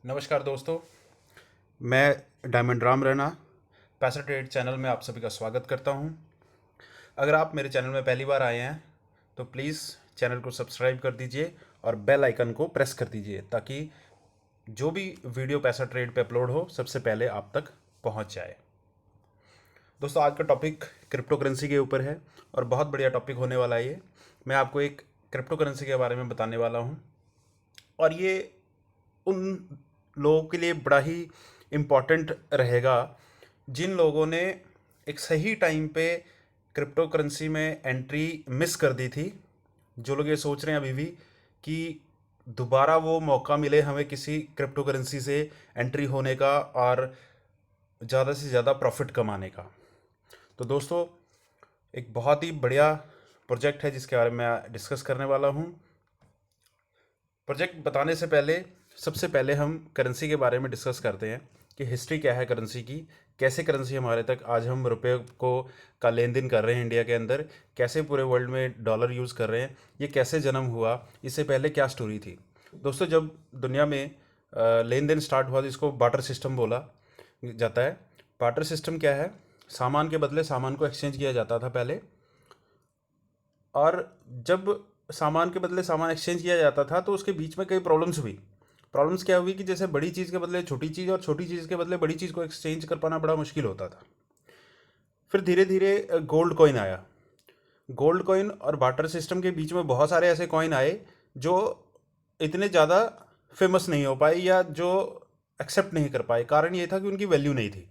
नमस्कार दोस्तों। मैं डायमंड राम रैना पैसा ट्रेड चैनल में आप सभी का स्वागत करता हूं। अगर आप मेरे चैनल में पहली बार आए हैं तो प्लीज़ चैनल को सब्सक्राइब कर दीजिए और बेल आइकन को प्रेस कर दीजिए ताकि जो भी वीडियो पैसा ट्रेड पे अपलोड हो सबसे पहले आप तक पहुंच जाए। दोस्तों, आज का टॉपिक क्रिप्टो करेंसी के ऊपर है और बहुत बढ़िया टॉपिक होने वाला है ये। मैं आपको एक क्रिप्टो करेंसी के बारे में बताने वाला हूं और ये उन लोगों के लिए बड़ा ही इम्पोर्टेंट रहेगा जिन लोगों ने एक सही टाइम पे क्रिप्टो करेंसी में एंट्री मिस कर दी थी। जो लोग ये सोच रहे हैं अभी भी कि दोबारा वो मौका मिले हमें किसी क्रिप्टो करेंसी से एंट्री होने का और ज़्यादा से ज़्यादा प्रॉफिट कमाने का। तो दोस्तों, एक बहुत ही बढ़िया प्रोजेक्ट है जिसके बारे में मैं डिस्कस करने वाला हूँ। प्रोजेक्ट बताने से पहले सबसे पहले हम करेंसी के बारे में डिस्कस करते हैं कि हिस्ट्री क्या है करेंसी की, कैसे करेंसी हमारे तक आज हम रुपये को का लेन देन कर रहे हैं इंडिया के अंदर, कैसे पूरे वर्ल्ड में डॉलर यूज़ कर रहे हैं, ये कैसे जन्म हुआ, इससे पहले क्या स्टोरी थी। दोस्तों, जब दुनिया में लेन देन स्टार्ट हुआ तो इसको बार्टर सिस्टम बोला जाता है। बार्टर सिस्टम क्या है? सामान के बदले सामान को एक्सचेंज किया जाता था पहले, और जब सामान के बदले सामान एक्सचेंज किया जाता था तो उसके बीच में कई प्रॉब्लम्स हुई। प्रॉब्लम्स क्या हुई कि जैसे बड़ी चीज़ के बदले छोटी चीज़ और छोटी चीज़ के बदले बड़ी चीज़ को एक्सचेंज कर पाना बड़ा मुश्किल होता था। फिर धीरे धीरे गोल्ड कॉइन आया। गोल्ड कॉइन और बार्टर सिस्टम के बीच में बहुत सारे ऐसे कॉइन आए जो इतने ज़्यादा फेमस नहीं हो पाए या जो एक्सेप्ट नहीं कर पाए। कारण ये था कि उनकी वैल्यू नहीं थी।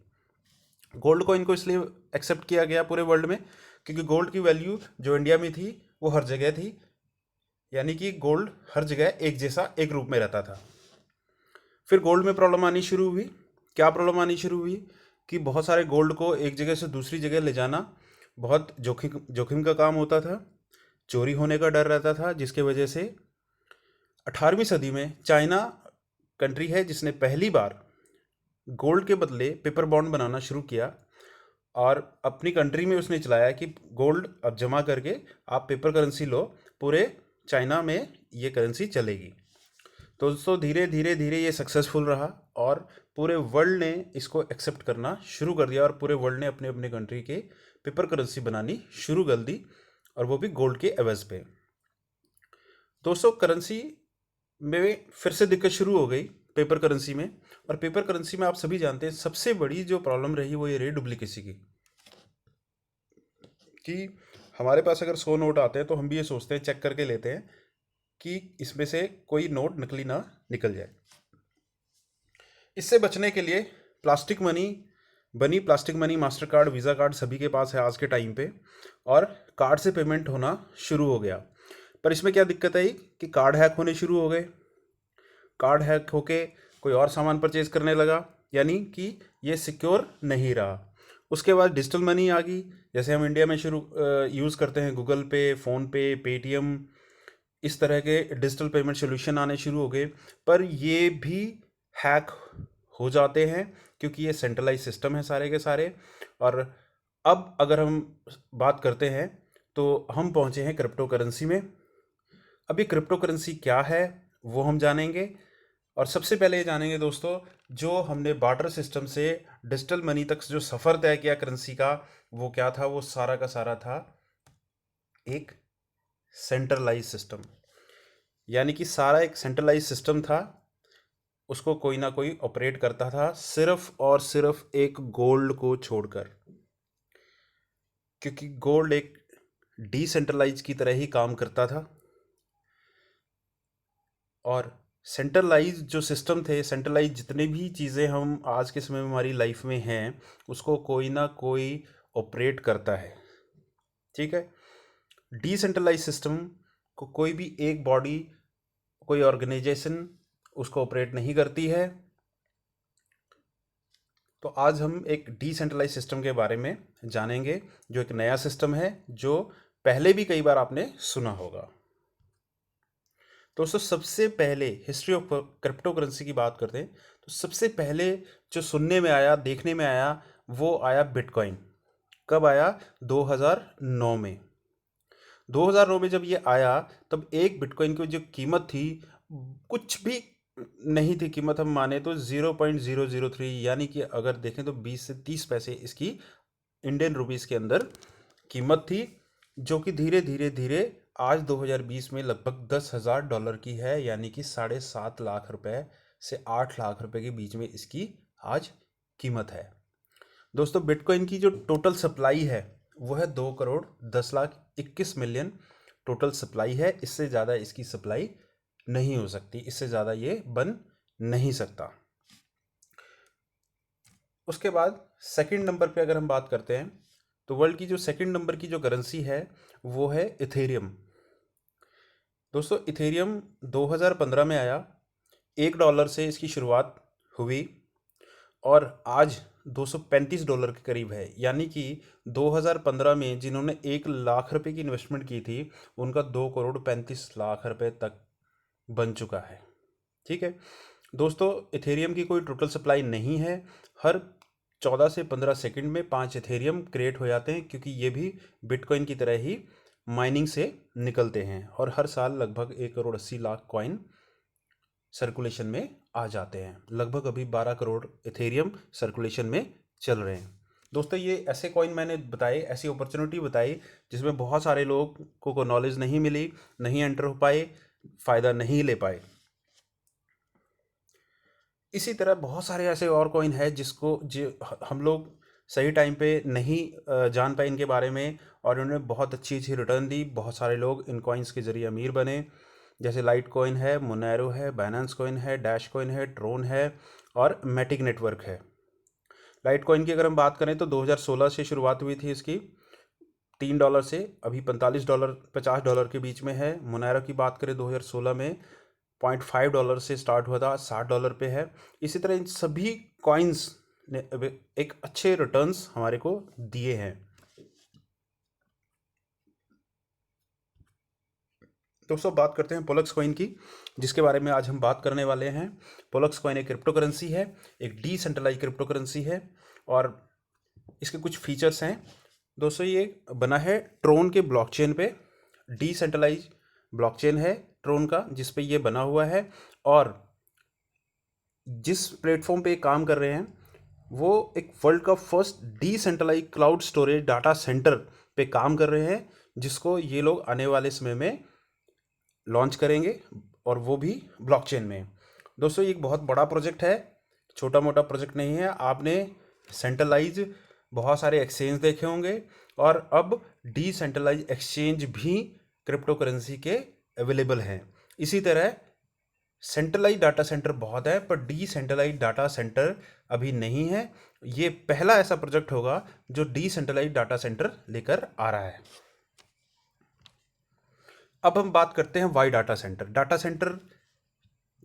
गोल्ड कॉइन को इसलिए एक्सेप्ट किया गया पूरे वर्ल्ड में क्योंकि गोल्ड की वैल्यू जो इंडिया में थी वो हर जगह थी, यानी कि गोल्ड हर जगह एक जैसा एक रूप में रहता था। फिर गोल्ड में प्रॉब्लम आनी शुरू हुई। क्या प्रॉब्लम आनी शुरू हुई कि बहुत सारे गोल्ड को एक जगह से दूसरी जगह ले जाना बहुत जोखिम जोखिम का काम होता था। चोरी होने का डर रहता था, जिसके वजह से 18वीं सदी में चाइना कंट्री है जिसने पहली बार गोल्ड के बदले पेपर बॉन्ड बनाना शुरू किया और अपनी कंट्री में उसने चलाया कि गोल्ड अब जमा करके आप पेपर करेंसी लो, पूरे चाइना में ये करेंसी चलेगी। तो दोस्तों, धीरे धीरे धीरे ये सक्सेसफुल रहा और पूरे वर्ल्ड ने इसको एक्सेप्ट करना शुरू कर दिया और पूरे वर्ल्ड ने अपने अपने कंट्री के पेपर करेंसी बनानी शुरू कर दी, और वो भी गोल्ड के एवज पे। दोस्तों, करेंसी में फिर से दिक्कत शुरू हो गई पेपर करेंसी में। और पेपर करेंसी में आप सभी जानते हैं सबसे बड़ी जो प्रॉब्लम रही वो ये रही डुप्लीकेसी की। कि हमारे पास अगर 100 नोट आते हैं तो हम भी ये सोचते हैं, चेक करके लेते हैं कि इसमें से कोई नोट नकली ना निकल जाए। इससे बचने के लिए प्लास्टिक मनी बनी। Plastic money, master card, visa card सभी के पास है आज के टाइम पे, और कार्ड से पेमेंट होना शुरू हो गया। पर इसमें क्या दिक्कत आई कि कार्ड हैक होने शुरू हो गए। कार्ड हैक होके कोई और सामान परचेज करने लगा, यानी कि ये सिक्योर नहीं रहा। उसके बाद डिजिटल मनी आ गई, जैसे हम इंडिया में शुरू यूज़ करते हैं गूगल पे, फ़ोन पे, पेटीएम, इस तरह के डिजिटल पेमेंट सोल्यूशन आने शुरू हो गए। पर ये भी हैक हो जाते हैं क्योंकि ये सेंट्रलाइज सिस्टम है सारे के सारे। और अब अगर हम बात करते हैं तो हम पहुंचे हैं क्रिप्टो करेंसी में। अब ये क्रिप्टो करेंसी क्या है वो हम जानेंगे, और सबसे पहले ये जानेंगे दोस्तों, जो हमने बार्टर सिस्टम से डिजिटल मनी तक जो सफ़र तय किया करेंसी का, वो क्या था? वो सारा का सारा था एक सेंट्रलाइज सिस्टम। यानी कि सारा एक सेंट्रलाइज सिस्टम था, उसको कोई ना कोई ऑपरेट करता था, सिर्फ और सिर्फ एक गोल्ड को छोड़कर। क्योंकि गोल्ड एक डिसेंट्रलाइज की तरह ही काम करता था, और सेंट्रलाइज जो सिस्टम थे, सेंट्रलाइज जितने भी चीज़ें हम आज के समय में हमारी लाइफ में हैं, उसको कोई ना कोई ऑपरेट करता है। ठीक है? डिसेंट्रलाइज सिस्टम को कोई भी एक बॉडी, कोई ऑर्गेनाइजेशन उसको ऑपरेट नहीं करती है। तो आज हम एक डिसेंट्रलाइज सिस्टम के बारे में जानेंगे, जो एक नया सिस्टम है जो पहले भी कई बार आपने सुना होगा। दोस्तों, सबसे पहले हिस्ट्री ऑफ क्रिप्टो करेंसी की बात करते हैं तो सबसे पहले जो सुनने में आया, देखने में आया, वो आया बिटकॉइन। कब आया? 2009 में। 2009 में जब ये आया तब एक बिटकॉइन की जो कीमत थी कुछ भी नहीं थी कीमत, हम माने तो 0.003, यानी कि अगर देखें तो 20 से 30 पैसे इसकी इंडियन रुपीस के अंदर कीमत थी, जो कि धीरे धीरे धीरे आज 2020 में लगभग $10,000 की है, यानी कि 7.5 लाख रुपए से 8 लाख रुपए के बीच में इसकी आज कीमत है। दोस्तों, बिटकॉइन की जो टोटल सप्लाई है वो है 2,10,21,000,000 टोटल सप्लाई है। इससे ज़्यादा इसकी सप्लाई नहीं हो सकती, इससे ज़्यादा ये बन नहीं सकता। उसके बाद सेकंड नंबर पे अगर हम बात करते हैं तो वर्ल्ड की जो सेकंड नंबर की जो करेंसी है वो है इथेरियम। दोस्तों, इथेरियम 2015 में आया, $1 से इसकी शुरुआत हुई और आज $235 के करीब है, यानी कि 2015 में जिन्होंने 1 लाख रुपए की इन्वेस्टमेंट की थी उनका 2,35,00,000 रुपए तक बन चुका है। ठीक है दोस्तों, इथेरियम की कोई टोटल सप्लाई नहीं है। हर 14 से 15 सेकंड में 5 इथेरियम क्रिएट हो जाते हैं, क्योंकि ये भी बिटकॉइन की तरह ही माइनिंग से निकलते हैं और हर साल लगभग 1,80,00,000 कॉइन सर्कुलेशन में आ जाते हैं। लगभग अभी 12 करोड़ इथेरियम सर्कुलेशन में चल रहे हैं। दोस्तों, ये ऐसे कॉइन मैंने बताए, ऐसी अपॉर्चुनिटी बताई जिसमें बहुत सारे लोगों को नॉलेज नहीं मिली, नहीं एंटर हो पाए, फ़ायदा नहीं ले पाए। इसी तरह बहुत सारे ऐसे और कॉइन है जिसको हम लोग सही टाइम पे नहीं जान पाए इनके बारे में, और उन्होंने बहुत अच्छी अच्छी रिटर्न दी। बहुत सारे लोग इन कॉइन्स के ज़रिए अमीर बने, जैसे लाइट कॉइन है, मोनेरो है, बाइनेंस कॉइन है, डैश कॉइन है, ट्रोन है और मैटिक नेटवर्क है। लाइट कॉइन की अगर हम बात करें तो 2016 से शुरुआत हुई थी इसकी, $3 से अभी $45 $50 के बीच में है। मोनेरो की बात करें 2016 में $0.5 से स्टार्ट हुआ था, $60 पे है। इसी तरह इन सभी कॉइन्स ने एक अच्छे रिटर्न्स हमारे को दिए हैं। दोस्तों, बात करते हैं पोलक्स कॉइन की, जिसके बारे में आज हम बात करने वाले हैं। पोलक्स कॉइन एक क्रिप्टो करेंसी है, एक डिसेंट्रलाइज क्रिप्टो करेंसी है और इसके कुछ फीचर्स हैं। दोस्तों, ये बना है ट्रोन के ब्लॉकचेन पे, डिसेंट्रलाइज ब्लॉकचेन है ट्रोन का जिस पे ये बना हुआ है, और जिस प्लेटफॉर्म पे ये काम कर रहे हैं वो एक वर्ल्ड का first decentralize cloud storage data center पे काम कर रहे हैं, जिसको ये लोग आने वाले समय में लॉन्च करेंगे, और वो भी ब्लॉकचेन में। दोस्तों, ये एक बहुत बड़ा प्रोजेक्ट है, छोटा मोटा प्रोजेक्ट नहीं है। आपने सेंट्रलाइज बहुत सारे एक्सचेंज देखे होंगे, और अब डिसेंट्रलाइज एक्सचेंज भी क्रिप्टो करेंसी के अवेलेबल हैं। इसी तरह सेंट्रलाइज डाटा सेंटर बहुत है, पर डिसेंट्रलाइज डाटा सेंटर अभी नहीं है। ये पहला ऐसा प्रोजेक्ट होगा जो डिसेंट्रलाइज डाटा सेंटर लेकर आ रहा है। अब हम बात करते हैं why data center. Data center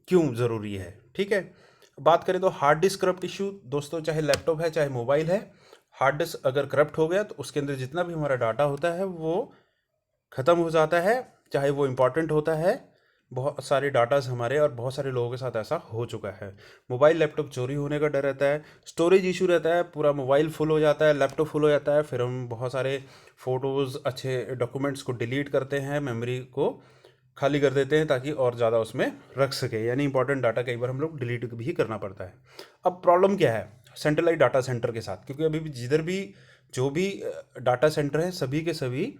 क्यों ज़रूरी है, ठीक है। बात करें तो हार्ड डिस्क करप्ट इशू, दोस्तों, चाहे लैपटॉप है चाहे मोबाइल है, हार्ड डिस्क अगर करप्ट हो गया तो उसके अंदर जितना भी हमारा डाटा होता है वो ख़त्म हो जाता है, चाहे वो इम्पॉर्टेंट होता है। बहुत सारे डाटाज हमारे और बहुत सारे लोगों के साथ ऐसा हो चुका है। मोबाइल लैपटॉप चोरी होने का डर रहता है, स्टोरेज इशू रहता है, पूरा मोबाइल फुल हो जाता है, लैपटॉप फुल हो जाता है, फिर हम बहुत सारे फ़ोटोज़, अच्छे डॉक्यूमेंट्स को डिलीट करते हैं, मेमोरी को खाली कर देते हैं ताकि और ज़्यादा उसमें रख सके, यानी इंपॉर्टेंट डाटा कई बार हम लोग डिलीट भी करना पड़ता है। अब प्रॉब्लम क्या है सेंट्रलाइज डाटा सेंटर के साथ, क्योंकि अभी भी जिधर भी जो भी डाटा सेंटर हैं सभी के सभी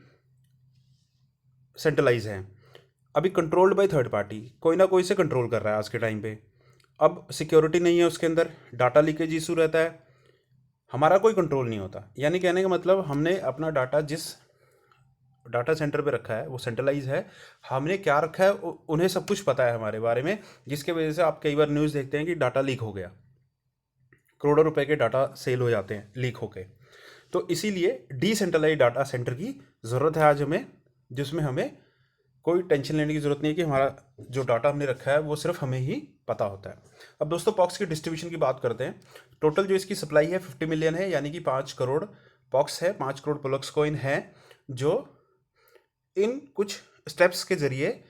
सेंट्रलाइज हैं, अभी कंट्रोल्ड बाय थर्ड पार्टी, कोई ना कोई से कंट्रोल कर रहा है आज के टाइम पे। अब सिक्योरिटी नहीं है उसके अंदर, डाटा लीकेज इशू रहता है, हमारा कोई कंट्रोल नहीं होता। यानी कहने का मतलब हमने अपना डाटा जिस डाटा सेंटर पे रखा है वो सेंट्रलाइज है, हमने क्या रखा है उन्हें सब कुछ पता है हमारे बारे में, जिसके वजह से आप कई बार न्यूज़ देखते हैं कि डाटा लीक हो गया, करोड़ों रुपए के डाटा सेल हो जाते हैं लीक होके। तो इसीलिए डिसेंट्रलाइज डाटा सेंटर की ज़रूरत है आज हमें, जिसमें हमें कोई टेंशन लेने की ज़रूरत नहीं है कि हमारा जो डाटा हमने रखा है वो सिर्फ हमें ही पता होता है। अब दोस्तों, पॉक्स की डिस्ट्रीब्यूशन की बात करते हैं। टोटल जो इसकी सप्लाई है 50 मिलियन है, यानी कि 5 करोड़ पॉक्स है, 5 करोड़ पोलक्स कॉइन है, जो इन कुछ स्टेप्स के जरिए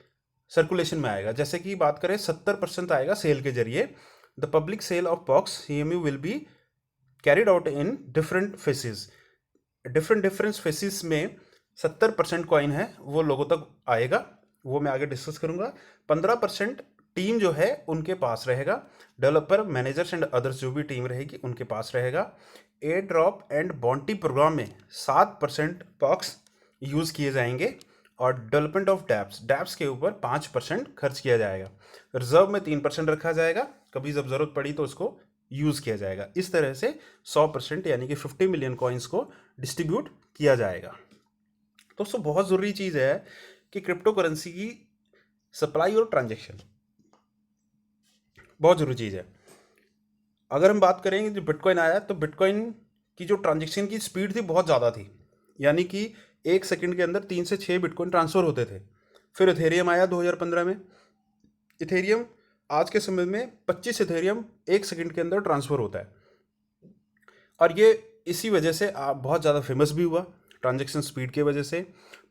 सर्कुलेशन में आएगा। जैसे कि बात करें 70% आएगा सेल के जरिए। The public sale of pox CMU will be carried out in different phases, different phases में 70% कॉइन है वो लोगों तक आएगा, वो मैं आगे डिस्कस करूंगा। 15% टीम जो है उनके पास रहेगा, डेवलपर, मैनेजर्स एंड अदर्स जो भी टीम रहेगी उनके पास रहेगा। Airdrop and bounty program में 7% पॉक्स यूज़ किए जाएंगे और डेवलपमेंट ऑफ डैप्स, डैप्स के ऊपर 5% खर्च किया जाएगा। रिजर्व में 3% रखा जाएगा, कभी जब ज़रूरत पड़ी तो उसको यूज़ किया जाएगा। इस तरह से 100% यानी कि 50 मिलियन कॉइन्स को डिस्ट्रीब्यूट किया जाएगा। दोस्तों बहुत ज़रूरी चीज़ है कि क्रिप्टो करेंसी की सप्लाई और ट्रांजैक्शन बहुत ज़रूरी चीज़ है। अगर हम बात करेंगे जो बिटकॉइन आया तो बिटकॉइन की जो ट्रांजैक्शन की स्पीड थी बहुत ज़्यादा थी, यानी कि 1 सेकंड के अंदर 3 से 6 बिटकॉइन ट्रांसफ़र होते थे। फिर इथेरियम आया 2015 में। इथेरियम आज के समय में 25 इथेरियम 1 सेकंड के अंदर ट्रांसफ़र होता है, और ये इसी वजह से बहुत ज़्यादा फेमस भी हुआ ट्रांजैक्शन स्पीड की वजह से।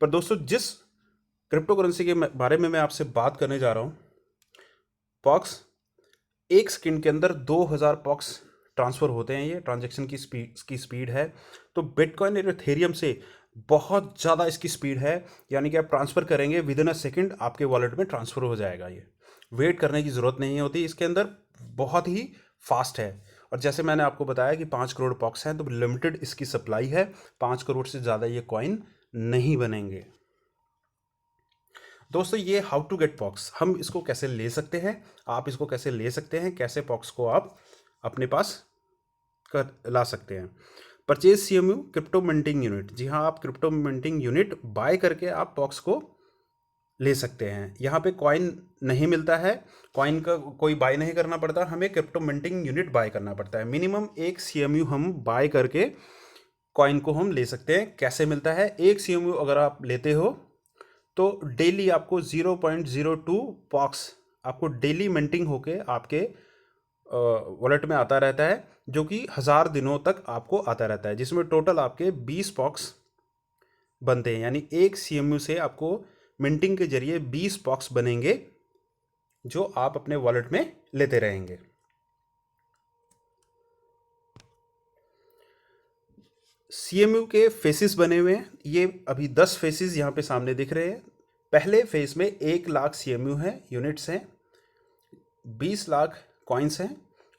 पर दोस्तों जिस क्रिप्टो करेंसी के बारे में मैं आपसे बात करने जा रहा हूँ, पॉक्स 1 सेकंड के अंदर 2000 पॉक्स ट्रांसफ़र होते हैं, ये ट्रांजैक्शन की स्पीड है। तो बिटकॉइन और इथेरियम से बहुत ज़्यादा इसकी स्पीड है, यानी कि आप ट्रांसफ़र करेंगे विद इन अ सेकेंड आपके वॉलेट में ट्रांसफ़र हो जाएगा। ये वेट करने की ज़रूरत नहीं होती, इसके अंदर बहुत ही फास्ट है। और जैसे मैंने आपको बताया कि 5 करोड़ पॉक्स हैं, तो लिमिटेड इसकी सप्लाई है, 5 करोड़ से ज़्यादा ये कॉइन नहीं बनेंगे। दोस्तों ये हाउ टू गेट पॉक्स, हम इसको कैसे ले सकते हैं, आप इसको कैसे ले सकते हैं, कैसे पॉक्स को आप अपने पास कर ला सकते हैं। Purchase CMU crypto minting unit, जी हाँ, आप क्रिप्टो मिंटिंग यूनिट बाय करके आप पॉक्स को ले सकते हैं। यहाँ पे कॉइन नहीं मिलता है, कॉइन का कोई बाय नहीं करना पड़ता, हमें क्रिप्टो मिंटिंग यूनिट बाय करना पड़ता है। मिनिमम 1 CMU हम बाय करके कॉइन को हम ले सकते हैं। कैसे मिलता है? 1 CMU अगर आप लेते हो तो डेली आपको 0.02 पॉक्स आपको डेली मिंटिंग होके आपके वॉलेट में आता रहता है, जो कि 1000 दिनों तक आपको आता रहता है, जिसमें टोटल आपके 20 पॉक्स बनते हैं। यानी 1 CMU से आपको मिंटिंग के जरिए 20 पॉक्स बनेंगे, जो आप अपने वॉलेट में लेते रहेंगे। CMU के फेसेस बने हुए हैं, ये अभी 10 फेसेस यहाँ पे सामने दिख रहे हैं। पहले फेस में 1 लाख CMU है, यूनिट्स हैं, 20 लाख कॉइन्स हैं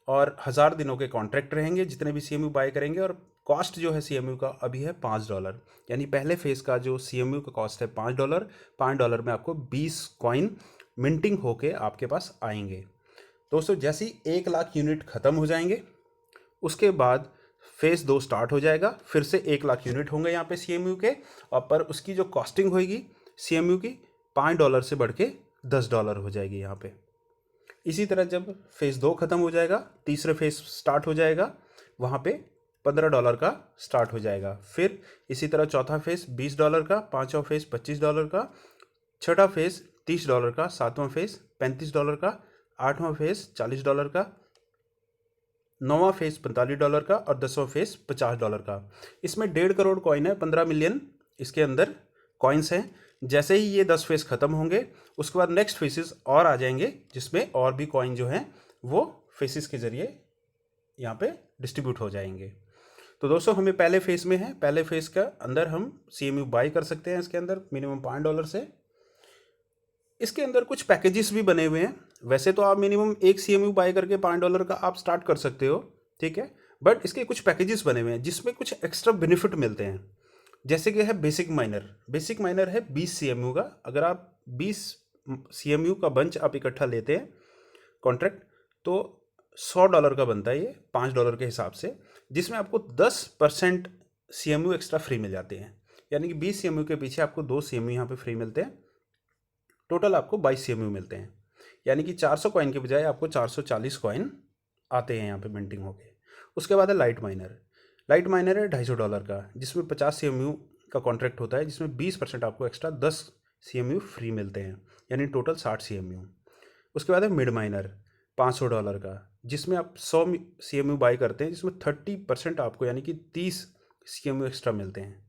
और 1000 दिनों के कॉन्ट्रैक्ट रहेंगे जितने भी CMU बाय करेंगे। और कॉस्ट जो है CMU का अभी है $5, यानी पहले फेस का जो CMU का कॉस्ट है $5, $5 में आपको 20 कॉइन मिंटिंग होके आपके पास आएंगे। दोस्तों जैसे ही 1 लाख यूनिट ख़त्म हो जाएंगे, उसके बाद फेज़ 2 स्टार्ट हो जाएगा, फिर से 1 लाख यूनिट होंगे यहाँ पे CMU के, और पर उसकी जो कॉस्टिंग होगी CMU की $5 से बढ़ के $10 हो जाएगी यहाँ पे। इसी तरह जब फेज़ 2 ख़त्म हो जाएगा, तीसरे फेज़ स्टार्ट हो जाएगा, वहाँ पे $15 का स्टार्ट हो जाएगा। फिर इसी तरह चौथा फेज़ $20 का, पाँचवा फेज़ $25 का, छठा फेज़ $30 का, सातवां फेज़ $35 का, आठवां फेज़ $40 का, नौवां फेज़ $45 का और 10वां फेज़ $50 का। इसमें 1.5 करोड़ कॉइन है, 15 मिलियन इसके अंदर कॉइन्स हैं। जैसे ही ये 10 फेज़ ख़त्म होंगे, उसके बाद नेक्स्ट फेसेस और आ जाएंगे, जिसमें और भी कॉइन जो हैं वो फेसेस के ज़रिए यहाँ पे डिस्ट्रीब्यूट हो जाएंगे। तो दोस्तों हमें पहले फेज़ में है, पहले फेज़ का अंदर हम CMU बाई कर सकते हैं, इसके अंदर मिनिमम $5 से। इसके अंदर कुछ पैकेजेस भी बने हुए हैं। वैसे तो आप मिनिमम 1 CMU बाय करके $5 का आप स्टार्ट कर सकते हो, ठीक है, बट इसके कुछ पैकेजेस बने हुए हैं जिसमें कुछ एक्स्ट्रा बेनिफिट मिलते हैं। जैसे कि है बेसिक माइनर, बेसिक माइनर है 20 CMU का। अगर आप 20 CMU का बंच आप इकट्ठा लेते हैं कॉन्ट्रैक्ट, तो $100 का बनता है ये $5 के हिसाब से, जिसमें आपको 10% CMU एक्स्ट्रा फ्री मिल जाते हैं। यानी कि 20 CMU के पीछे आपको 2 CMU यहाँ पे फ्री मिलते हैं, टोटल आपको 22 CMU मिलते हैं। यानी कि 400 कॉइन के बजाय आपको 440 कॉइन आते हैं यहाँ पे मिंटिंग होके। उसके बाद है लाइट माइनर। लाइट माइनर है $250 का, जिसमें 50 CMU का कॉन्ट्रैक्ट होता है, जिसमें 20% आपको एक्स्ट्रा 10 CMU फ्री मिलते हैं, यानी टोटल 60 CMU। उसके बाद है मिड माइनर $500 का, जिसमें आप 100 CMU बाई करते हैं, जिसमें 30% आपको यानी कि 30 CMU एक्स्ट्रा मिलते हैं।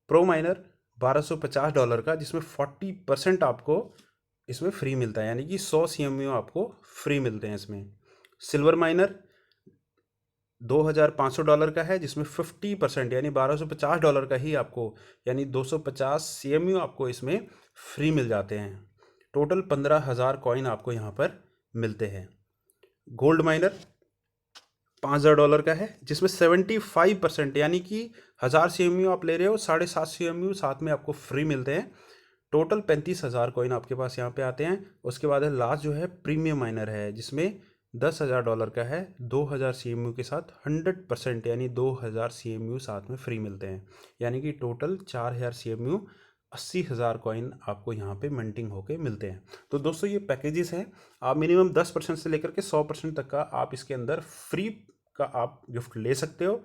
प्रो माइनर $1250 का, जिसमें 40% आपको इसमें फ्री मिलता है, यानी कि 100 CMU आपको फ्री मिलते हैं इसमें। सिल्वर माइनर $2500 का है, जिसमें 50% यानी $1250 का ही आपको यानी 250 CMU आपको इसमें फ्री मिल जाते हैं। टोटल 15,000 कॉइन आपको यहाँ पर मिलते हैं। गोल्ड माइनर $5,000 का है, जिसमें 75% यानी कि 1000 CMU आप ले रहे हो, 7.5 CMU साथ में आपको फ्री मिलते हैं। टोटल 35,000 कॉइन आपके पास यहाँ पे आते हैं। उसके बाद है लास्ट जो है प्रीमियम माइनर है, जिसमें $10,000 का है, 2000 CMU के साथ 100% यानी 2000 CMU साथ में फ्री मिलते हैं, यानी कि टोटल 4000 CMU 80,000 कॉइन आपको यहाँ पे मिंटिंग होके मिलते हैं। तो दोस्तों ये पैकेजेस हैं, आप मिनिमम 10% से लेकर के 100% तक का आप इसके अंदर फ्री का आप गिफ्ट ले सकते हो।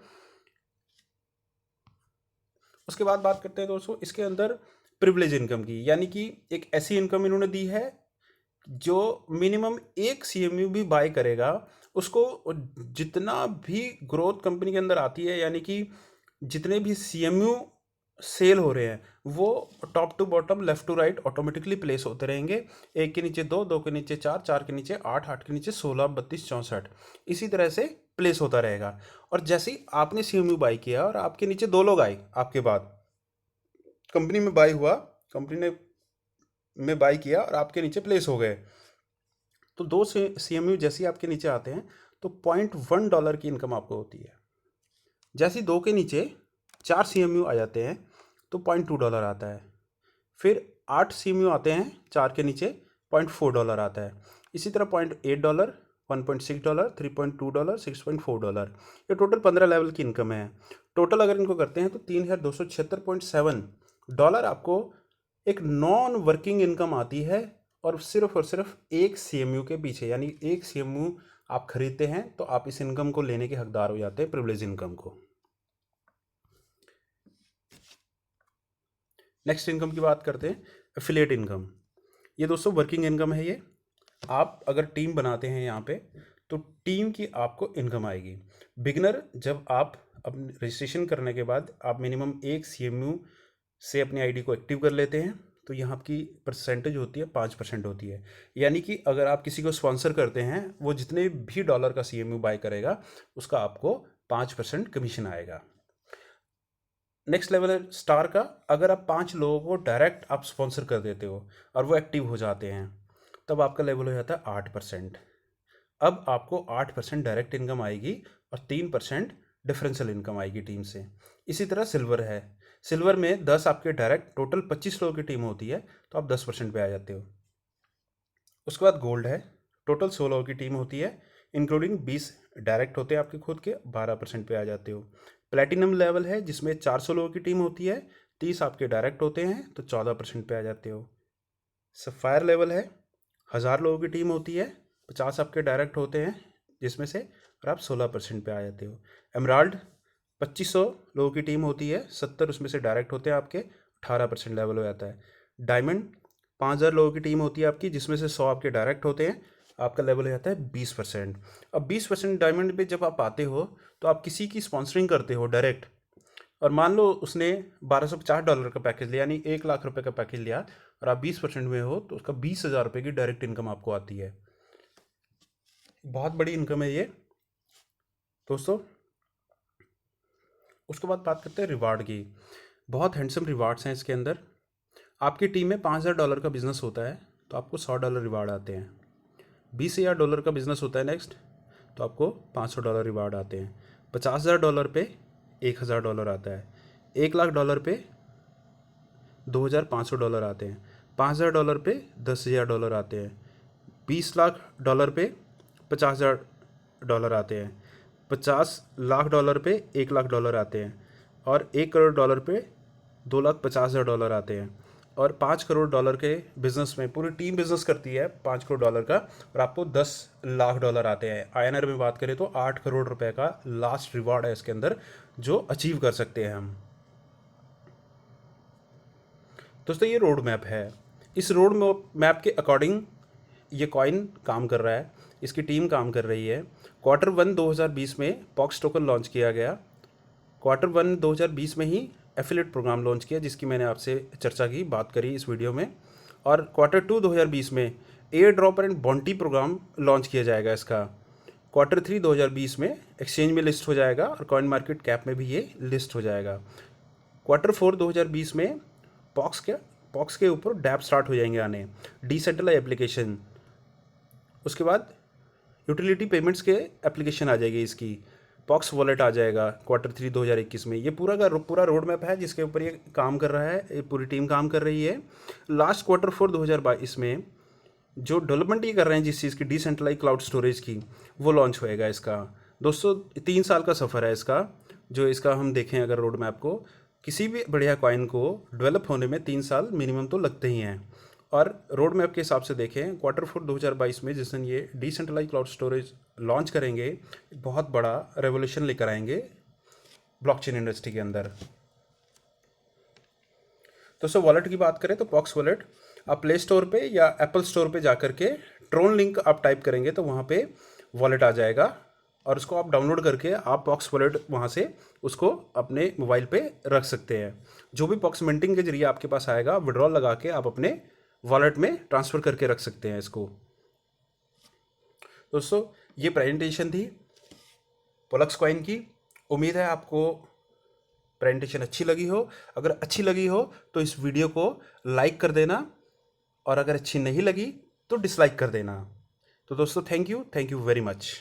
उसके बाद बात करते हैं दोस्तों इसके अंदर प्रिविलेज इनकम की, यानी कि एक ऐसी इनकम इन्होंने दी है जो मिनिमम एक CMU भी बाय करेगा उसको जितना भी ग्रोथ कंपनी के अंदर आती है, यानी कि जितने भी CMU सेल हो रहे हैं वो top to bottom left to right automatically place होते रहेंगे। एक के नीचे दो, दो के नीचे चार, चार के नीचे आठ, आठ के नीचे 16, 32, 64 इसी तरह से प्लेस होता रहेगा। और जैसे ही आपने CMU बाई किया और आपके नीचे दो लोग आए, आपके बाद कंपनी में बाई हुआ, कंपनी ने में बाई किया और आपके नीचे प्लेस हो गए, तो दो CMU जैसे ही आपके नीचे आते हैं तो $0.1 की इनकम आपको होती है। जैसे ही दो के नीचे 4 CMU आ जाते हैं तो $0.2 आता है। फिर 8 CMU आते हैं 4 के नीचे, $0.4 आता है। इसी तरह $0.8, $1.6, $3.2, $6.4, ये टोटल 15 लेवल की इनकम है। टोटल अगर इनको करते हैं तो $3,276.7 आपको एक नॉन वर्किंग इनकम आती है, और सिर्फ एक CMU के पीछे, यानी एक CMU आप खरीदते हैं तो आप इस इनकम को लेने के हकदार हो जाते हैं, प्रिविलेज इनकम को। नेक्स्ट इनकम की बात करते हैं, एफिलिएट इनकम। ये दोस्तों वर्किंग इनकम है। ये आप अगर टीम बनाते हैं यहाँ पे तो टीम की आपको इनकम आएगी। बिगनर जब आप अपने रजिस्ट्रेशन करने के बाद आप मिनिमम एक CMU से अपनी आईडी को एक्टिव कर लेते हैं तो यहाँ की परसेंटेज होती है 5% होती है, यानी कि अगर आप किसी को स्पॉन्सर करते हैं वो जितने भी डॉलर का CMU बाय करेगा उसका आपको 5% कमीशन आएगा। नेक्स्ट लेवल है स्टार का। अगर आप 5 लोगों को डायरेक्ट आप स्पॉन्सर कर देते हो और वो एक्टिव हो जाते हैं तब आपका लेवल हो जाता है 8%। अब आपको 8% डायरेक्ट इनकम आएगी और 3% डिफरेंशियल इनकम आएगी टीम से। इसी तरह सिल्वर है। सिल्वर में 10 आपके डायरेक्ट, टोटल 25 लोगों की टीम होती है तो आप 10% पे आ जाते हो। उसके बाद गोल्ड है। टोटल 100 लोगों की टीम होती है, इंक्लूडिंग 20 डायरेक्ट होते हैं आपके खुद के, 12% पे आ जाते हो। प्लेटिनम लेवल है जिसमें 400 लोगों की टीम होती है, 30 आपके डायरेक्ट होते हैं तो 14% पे आ जाते हो। सफ़ायर लेवल है, 1000 लोगों की टीम होती है, 50 आपके डायरेक्ट होते हैं जिसमें से, और आप 16% पे आ जाते हो। एमराल्ड 2500 लोगों की टीम होती है, 70 उसमें से डायरेक्ट होते हैं आपके, 18% लेवल हो जाता है। डायमंड 5000 लोगों की टीम होती है आपकी, जिसमें से 100 आपके डायरेक्ट होते हैं, आपका लेवल हो जाता है 20%। अब 20% डायमंड पे जब आप आते हो तो आप किसी की स्पॉन्सरिंग करते हो डायरेक्ट, और मान लो उसने $1250 का पैकेज लिया, यानी 1,00,000 का पैकेज लिया, और आप 20% में हो तो उसका 20,000 रुपये की डायरेक्ट इनकम आपको आती है। बहुत बड़ी इनकम है ये दोस्तों। उसके बाद बात करते हैं रिवार्ड की। बहुत हैंडसम रिवार्ड्स हैं इसके अंदर। आपकी टीम में $5,000 का बिजनेस होता है तो आपको $100 रिवार्ड आते हैं। $20,000 का बिजनेस होता है नेक्स्ट, तो आपको $500 रिवार्ड आते हैं। $50,000 पे $1,000 आता है। $1,00,000 पे $2,500 आते हैं। $5,000 पे $10,000 आते हैं। $20,00,000 पे $50,000 आते हैं। $50,00,000 पे $1,00,000 आते हैं। और $1,00,00,000 पे $2,50,000 आते हैं। और $5,00,00,000 के बिजनेस में पूरी टीम बिजनेस करती है $5,00,00,000 का, और आपको $10,00,000 आते हैं। INR में बात करें तो 8 करोड़ रुपए का लास्ट रिवॉर्ड है इसके अंदर जो अचीव कर सकते हैं हम। दोस्तों ये रोड मैप है। इस रोड मैप के अकॉर्डिंग ये कॉइन काम कर रहा है, इसकी टीम काम कर रही है। Q1 2020 में पॉक्स टोकन लॉन्च किया गया। Q1 2020 में ही एफिलिएट प्रोग्राम लॉन्च किया, जिसकी मैंने आपसे चर्चा की, बात करी इस वीडियो में। और Q2 2020 में airdrop and bounty program launch किया जाएगा इसका। Q3 2020 में एक्सचेंज में लिस्ट हो जाएगा और कॉइन मार्केट कैप में भी ये लिस्ट हो जाएगा। Q4 2020 में पॉक्स का पॉक्स के ऊपर डैप स्टार्ट हो जाएंगे आने, डिसेंट्रलाइज एप्लीकेशन, उसके बाद यूटिलिटी पेमेंट्स के एप्लीकेशन आ जाएगी इसकी, पॉक्स वॉलेट आ जाएगा Q3 2021 में। ये पूरा रोड मैप है जिसके ऊपर ये काम कर रहा है, ये पूरी टीम काम कर रही है। लास्ट Q4 2022 में जो डेवलपमेंट ये कर रहे हैं जिस चीज़ की, डिसेंट्रलाइज क्लाउड स्टोरेज की, वो लॉन्च होएगा इसका। दोस्तों 3 साल का सफ़र है इसका, जो इसका हम देखें अगर रोड मैप को, किसी भी बढ़िया कॉइन को डेवलप होने में 3 साल मिनिमम तो लगते ही हैं। और रोड मैप के हिसाब से देखें Q4 2022 में जिस दिन ये डिसेंट्रलाइज क्लाउड स्टोरेज लॉन्च करेंगे, बहुत बड़ा रेवोल्यूशन लेकर आएंगे ब्लॉकचेन इंडस्ट्री के अंदर। दोस्तों वॉलेट की बात करें तो पॉक्स वॉलेट आप प्ले स्टोर पे या एप्पल स्टोर पे जा करके ट्रोन लिंक आप टाइप करेंगे तो वहाँ पे वॉलेट आ जाएगा, और उसको आप डाउनलोड करके आप पॉक्स वॉलेट वहाँ से उसको अपने मोबाइल पे रख सकते हैं। जो भी पॉक्स मिंटिंग के जरिए आपके पास आएगा, विड्रॉल लगा के आप अपने वॉलेट में ट्रांसफ़र करके रख सकते हैं इसको। दोस्तों ये प्रेजेंटेशन थी पोलक्स कॉइन की। उम्मीद है आपको प्रेजेंटेशन अच्छी लगी हो। अगर अच्छी लगी हो तो इस वीडियो को लाइक कर देना, और अगर अच्छी नहीं लगी तो डिसलाइक कर देना। तो दोस्तों थैंक यू वेरी मच।